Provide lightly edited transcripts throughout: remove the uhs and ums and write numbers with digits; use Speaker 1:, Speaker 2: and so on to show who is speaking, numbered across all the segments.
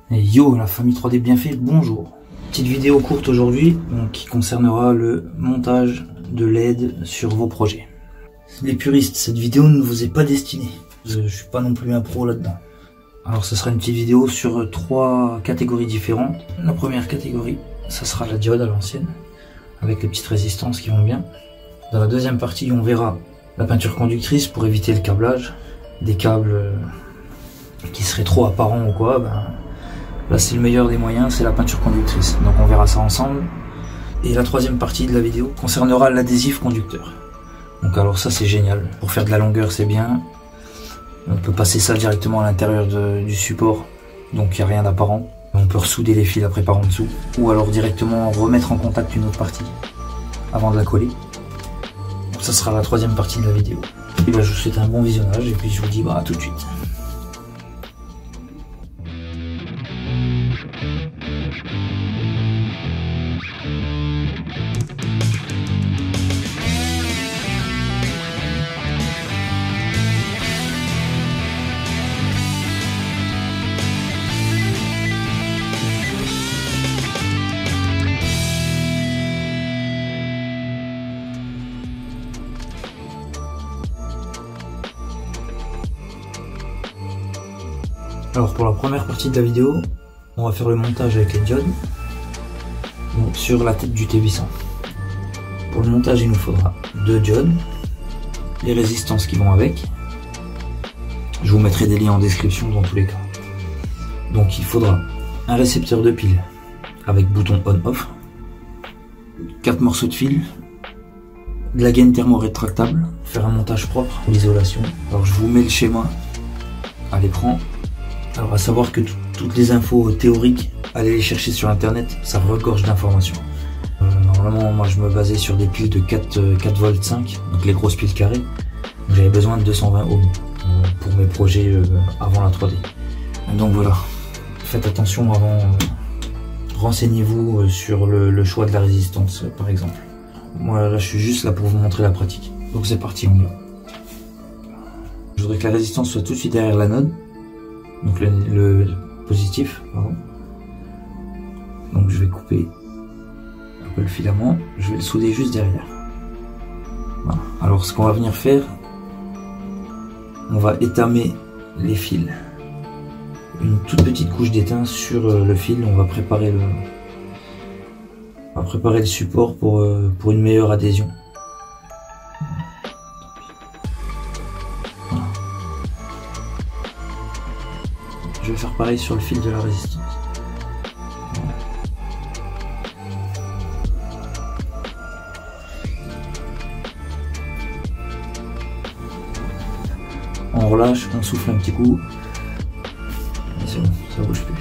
Speaker 1: Et yo la famille 3D bien fait, bonjour. Petite vidéo courte aujourd'hui qui concernera le montage de LED sur vos projets. Les puristes, cette vidéo ne vous est pas destinée. Je suis pas non plus un pro là-dedans. Alors ce sera une petite vidéo sur 3 catégories différentes. La première catégorie, ça sera la diode à l'ancienne, avec les petites résistances qui vont bien. Dans la deuxième partie, on verra la peinture conductrice pour éviter le câblage. Des câbles qui seraient trop apparents ou quoi, là c'est le meilleur des moyens, c'est la peinture conductrice. Donc on verra ça ensemble. Et la troisième partie de la vidéo concernera l'adhésif conducteur. Donc alors ça c'est génial, pour faire de la longueur c'est bien. On peut passer ça directement à l'intérieur du support, donc il n'y a rien d'apparent. On peut ressouder les fils après par en dessous, ou alors directement remettre en contact une autre partie avant de la coller. Donc ça sera la troisième partie de la vidéo. Et je vous souhaite un bon visionnage et puis je vous dis à tout de suite. Alors pour la première partie de la vidéo, on va faire le montage avec les diodes sur la tête du T800. Pour le montage, il nous faudra 2 diodes, les résistances qui vont avec. Je vous mettrai des liens en description dans tous les cas. Donc il faudra un récepteur de pile avec bouton on-off, 4 morceaux de fil, de la gaine thermo-rétractable, faire un montage propre, l'isolation. Alors je vous mets le schéma à l'écran. Alors à savoir que toutes les infos théoriques, allez les chercher sur internet, ça regorge d'informations. Normalement moi je me basais sur des piles de 4 volts 5, donc les grosses piles carrées. J'avais besoin de 220 ohms pour mes projets avant la 3D. Donc voilà, faites attention avant, renseignez-vous sur le choix de la résistance par exemple. Moi là je suis juste là pour vous montrer la pratique. Donc c'est parti, on y va. Je voudrais que la résistance soit tout de suite derrière l'anode. Donc le positif, pardon. Donc je vais couper un peu le filament, je vais le souder juste derrière. Voilà. Alors ce qu'on va venir faire, on va étamer les fils. Une toute petite couche d'étain sur le fil, on va préparer le support pour une meilleure adhésion. Je vais faire pareil sur le fil de la résistance. On relâche, on souffle un petit coup. Et c'est bon, ça bouge plus.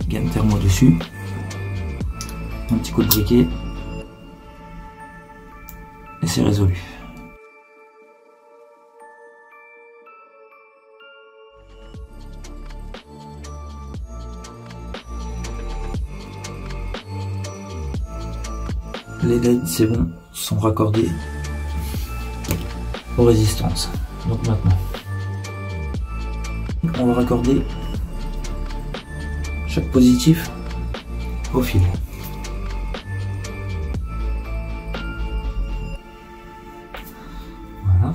Speaker 1: Gaine thermo dessus. Un petit coup de briquet. Et c'est résolu. Les LED, c'est bon, sont raccordés aux résistances. Donc maintenant, on va raccorder chaque positif au fil. Voilà.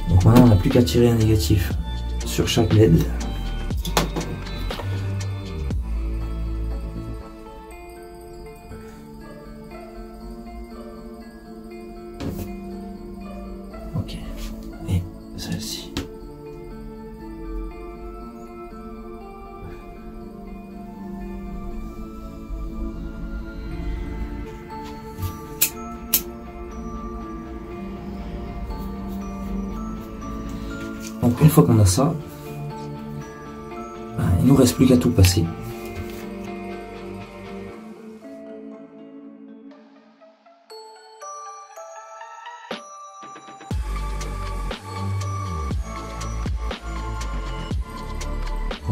Speaker 1: Donc maintenant on n'a plus qu'à tirer un négatif sur chaque LED. Ok, et celle-ci. Donc une fois qu'on a ça, il nous reste plus qu'à tout passer.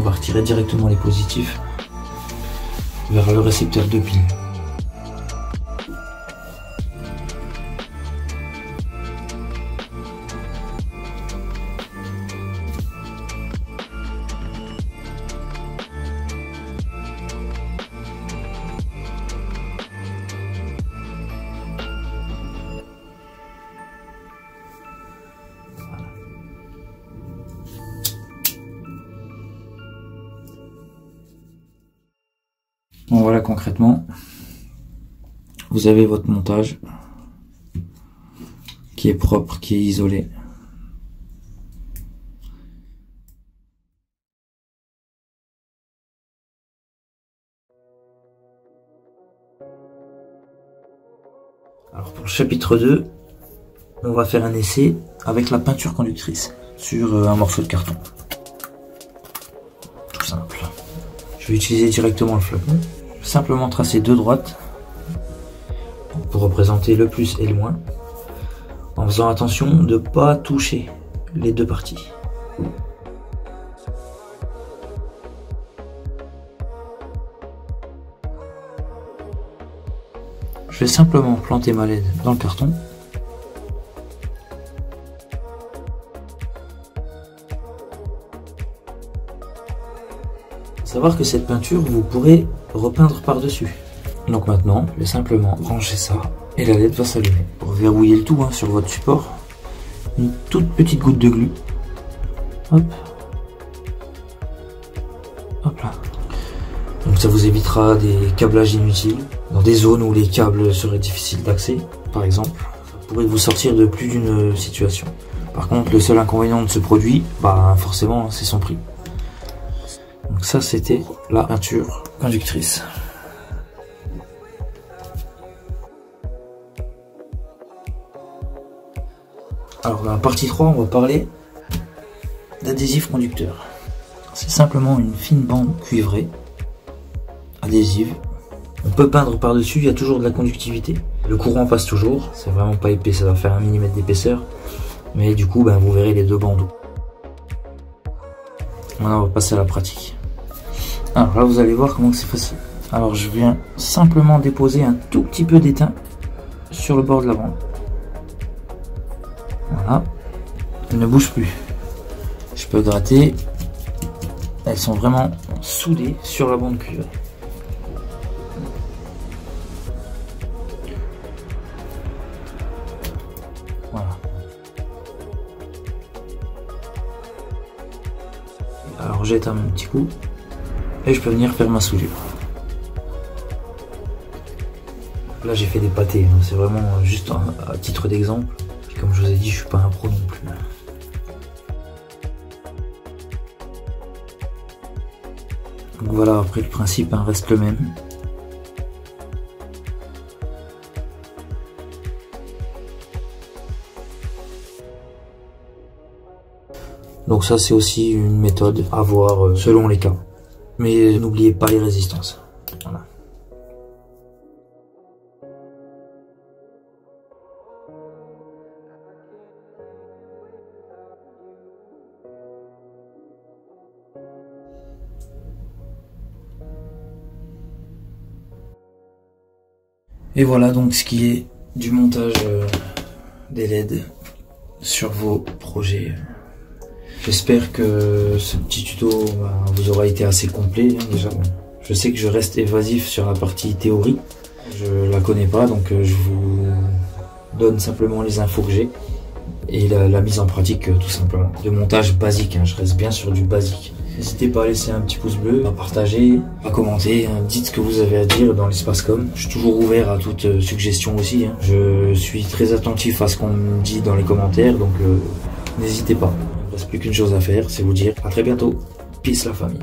Speaker 1: va retirer directement les positifs vers le récepteur de pile. Bon voilà, concrètement, vous avez votre montage qui est propre, qui est isolé. Alors pour le chapitre 2, on va faire un essai avec la peinture conductrice sur un morceau de carton. Tout simple. Je vais utiliser directement le flacon. Simplement tracer deux droites pour représenter le plus et le moins, en faisant attention de ne pas toucher les deux parties. Je vais simplement planter ma LED dans le carton. Savoir que cette peinture, vous pourrez repeindre par-dessus. Donc maintenant, je vais simplement brancher ça et la LED va s'allumer. Pour verrouiller le tout sur votre support, une toute petite goutte de glu. Hop. Hop là. Donc ça vous évitera des câblages inutiles dans des zones où les câbles seraient difficiles d'accès, par exemple. Ça pourrait vous sortir de plus d'une situation. Par contre, le seul inconvénient de ce produit, forcément, c'est son prix. Donc ça, c'était la peinture conductrice. Alors dans la partie 3, on va parler d'adhésif conducteur. C'est simplement une fine bande cuivrée, adhésive. On peut peindre par-dessus, il y a toujours de la conductivité. Le courant passe toujours, c'est vraiment pas épais, ça va faire 1 mm d'épaisseur. Mais du coup, vous verrez les deux bandeaux. Maintenant, on va passer à la pratique. Alors là, vous allez voir comment c'est facile. Alors je viens simplement déposer un tout petit peu d'étain sur le bord de la bande. Voilà. Elle ne bouge plus. Je peux gratter. Elles sont vraiment soudées sur la bande cuivrée. Voilà. Alors j'éteins un petit coup. Et je peux venir faire ma soudure. Là j'ai fait des pâtés, c'est vraiment juste à titre d'exemple. Comme je vous ai dit, je suis pas un pro non plus. Donc voilà, après le principe reste le même. Donc ça c'est aussi une méthode à voir selon les cas. Mais n'oubliez pas les résistances. Voilà. Et voilà donc ce qui est du montage des LED sur vos projets. J'espère que ce petit tuto vous aura été assez complet. Déjà, je sais que je reste évasif sur la partie théorie. Je la connais pas, donc je vous donne simplement les infos que j'ai et la mise en pratique tout simplement. De montage basique, je reste bien sur du basique. N'hésitez pas à laisser un petit pouce bleu, à partager, à commenter, dites ce que vous avez à dire dans l'espace com. Je suis toujours ouvert à toute suggestion aussi. Je suis très attentif à ce qu'on me dit dans les commentaires, donc n'hésitez pas. Il ne reste plus qu'une chose à faire, c'est vous dire à très bientôt. Peace la famille.